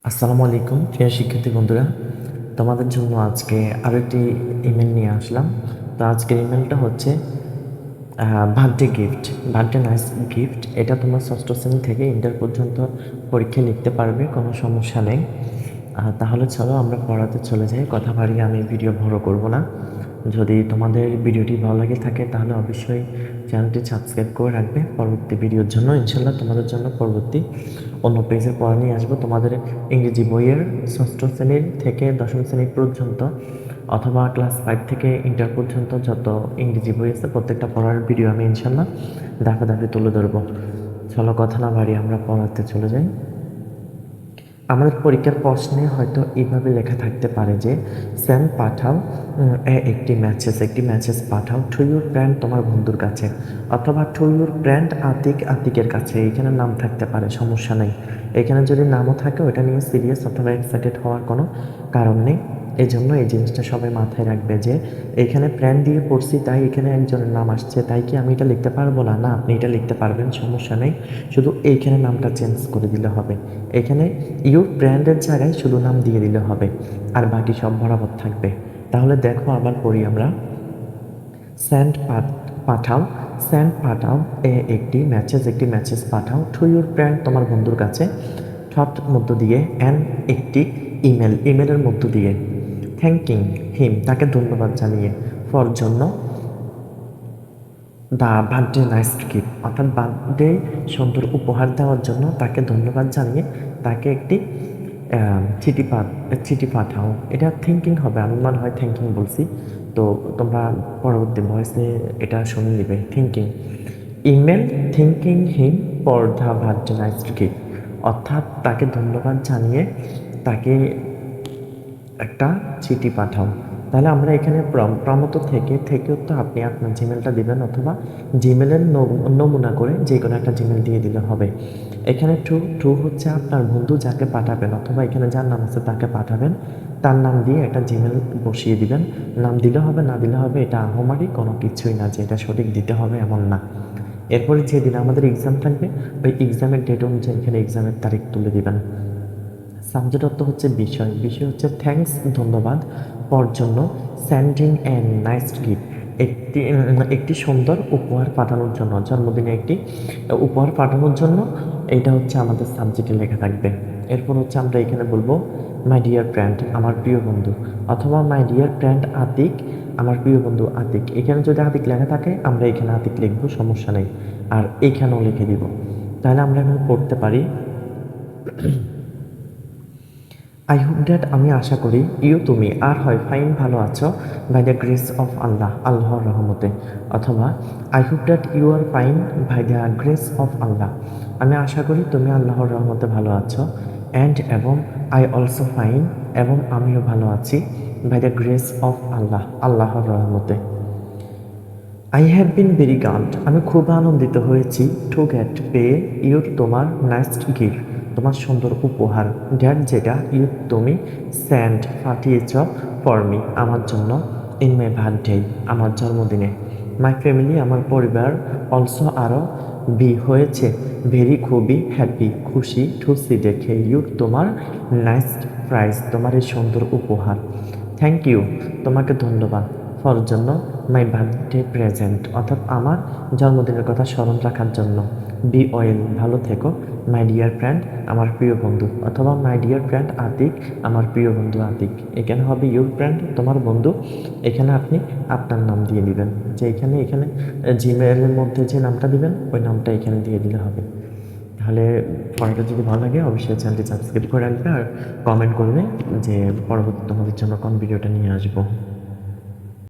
আসসালামু আলাইকুম প্রিয় শিক্ষার্থী বন্ধুরা, তোমাদের জন্য আজকে আরও একটি ইমেল নিয়ে আসলাম। তো আজকের ইমেলটা হচ্ছে birthday gift, birthday nice gift. এটা তোমার ষষ্ঠ শ্রেণী থেকে ইন্টার পর্যন্ত পরীক্ষা লিখতে পারবে, কোনো সমস্যা নেই। তাহলে চলো আমরা পড়াতে চলে যাই, কথা বাড়িয়ে আমি ভিডিও বড় করব না। যদি তোমাদের ভিডিওটি ভালো লাগে থাকে তাহলে অবশ্যই চ্যানেলটি সাবস্ক্রাইব করে রাখবে পরবর্তী ভিডিওর জন্য। ইনশাল্লাহ তোমাদের জন্য পরবর্তী অন্য পেজের পড়া নিয়ে আসবো। তোমাদের ইংরেজি বইয়ের ষষ্ঠ শ্রেণীর থেকে দশম শ্রেণী পর্যন্ত অথবা ক্লাস 5 থেকে ইন্টার পর্যন্ত যত ইংরেজি বই আছে প্রত্যেকটা পড়ার ভিডিও আমি ইনশাল্লাহ ধাপে ধাপে তুলে ধরবো। চলো কথা না বাড়িয়ে আমরা পড়াতে চলে যাই। আমাদের পরীক্ষার প্রশ্নে হয়তো এইভাবে লেখা থাকতে পারে যে সেন্ড পাঠাও একটি message Pathao to your friend, তোমার বন্ধুর কাছে, অথবা টু ইউর ফ্রেন্ড আতিকের কাছে। এখানে নাম থাকতে পারে, সমস্যা নেই। এখানে যদি নামও থাকে ওটা নিয়ে সিরিয়াস অথবা এক্সাইটেড হওয়ার কোনো কারণ নেই। এই জন্য এই জিনিসটা সবাই মাথায় রাখবে যে এখানে ফ্রেন্ড দিয়ে পড়ছি তাই এখানে একজনের নাম আসছে, তাই কি আমি এটা লিখতে পারবো না? না, আপনি এটা লিখতে পারবেন, সমস্যা নেই। শুধু এইখানে নামটা চেঞ্জ করে দিলে হবে। এখানে ইউর ব্র্যান্ডের জায়গায় শুধু নাম দিয়ে দিলে হবে, আর বাকি সব বরাবর থাকবে। তাহলে দেখো আবার পড়ি আমরা। সেন্ড পাঠাও, সেন্ড পাঠাও একটি message Pathao to your friend, তোমার বন্ধুর কাছে, থট মধ্য দিয়ে, অ্যান্ড একটি ইমেলের মধ্য দিয়ে, থ্যাঙ্কিং হিম, তাকে ধন্যবাদ জানিয়ে, ফর জন্য, দ্য বার্থডে নাইস গিফট, অর্থাৎ বার্থডে সুন্দর উপহার দেওয়ার জন্য তাকে ধন্যবাদ জানিয়ে তাকে একটি চিঠি পাঠাও। এটা থিঙ্কিং হবে, আমি মনে হয় থ্যাঙ্কিং বলছি, তো তোমরা পরবর্তী ভয়েসে এটা শুনে নিবে। Thinking email thinking him for the birthday nice gift, অর্থাৎ তাকে ধন্যবাদ জানিয়ে তাকে একটা চিঠি পাঠাও। তাহলে আমরা এখানে প্রমত থেকেও তো আপনি আপনার জিমেলটা দিবেন, অথবা জিমেলের নমুনা করে যে কোনো একটা জিমেল দিয়ে দিলে হবে। এখানে টু হচ্ছে আপনার বন্ধু যাকে পাঠাবেন, অথবা এখানে যার নাম আছে তাকে পাঠাবেন, তার নাম দিয়ে একটা জিমেল বসিয়ে দিবেন। নাম দিলে হবে না দিলে হবে, এটা আহমারি কোনো কিছুই না যে এটা সঠিক দিতে হবে এমন না। এরপরে যেদিন আমাদের এক্সাম থাকবে ওই এক্সামের ডেট অনুযায়ী এখানে এক্সামের তারিখ তুলে দিবেন। সাবজেক্ট অর্থ হচ্ছে বিষয় হচ্ছে থ্যাঙ্কস, ধন্যবাদ, পর জন্য, স্যান্ডিং অ্যান্ড নাইস গিফট, একটি সুন্দর উপহার পাঠানোর জন্য, জন্মদিনে একটি উপহার পাঠানোর জন্য। এটা হচ্ছে আমাদের সাবজেক্টে লেখা থাকবে। এরপর হচ্ছে আমরা এখানে বলবো মাই ডিয়ার ফ্রেন্ড, আমার প্রিয় বন্ধু, অথবা মাই ডিয়ার ফ্রেন্ড আতিক, আমার প্রিয় বন্ধু আতিক। এখানে যদি আতিক লেখা থাকে আমরা এখানে আতিক লিখবো, সমস্যা নেই, আর এইখানেও লিখে দিব। তাহলে আমরা এখন পড়তে পারি। আই হোপ দ্যাট, আমি আশা করি, ইউ তুমি, আর হয় ফাইন, ভালো আছো, by the grace of Allah, আল্লাহর রহমতে, অথবা I hope that you are fine by the grace of Allah, আমি আশা করি তুমি আল্লাহর রহমতে ভালো আছো, অ্যান্ড এবং আই অলসো ফাইন, এবং আমিও ভালো আছি, by the grace of Allah, আল্লাহর রহমতে। I have been very glad, আমি খুব আনন্দিত হয়েছি, টু গেট পেয়ে, ইউর তোমার, নাইস গিফট, তোমার সুন্দর উপহার, ড্যাট যেটা, ইউ তুমি, স্যান্ড পাঠিয়েছ, ফর মি আমার জন্য, ইন মাই বার্থডে আমার জন্মদিনে, মাই ফ্যামিলি আমার পরিবার, অলসো আরও, বি হয়েছে, ভেরি খুবই, হ্যাপি খুশি, টু সি দেখে, ইউর তোমার, নাইস প্রাইজ তোমার এই সুন্দর উপহার, থ্যাংক ইউ তোমাকে ধন্যবাদ, ফর জন্য, মাই বার্থডে প্রেজেন্ট অর্থাৎ আমার জন্মদিনের কথা স্মরণ রাখার জন্য, বি ওয়েল ভালো থেকো, মাই ডিয়ার ফ্রেন্ড আমার প্রিয় বন্ধু, অথবা মাই ডিয়ার ফ্রেন্ড আতিক, আমার প্রিয় বন্ধু আতিক। এখানে হবে ইউর ফ্রেন্ড তোমার বন্ধু, এখানে আপনি আপনার নাম দিয়ে দিবেন, যে এখানে জিমেইলের মধ্যে যে নামটা দিবেন ওই নামটা এখানে দিয়ে দিলে হবে। তাহলে পড়াটা যদি ভালো লাগে অবশ্যই চ্যানেলটি সাবস্ক্রাইব করে রাখবে, আর কমেন্ট করবে যে পরবর্তী তোমাদের জন্য কোন ভিডিওটা নিয়ে আসবো।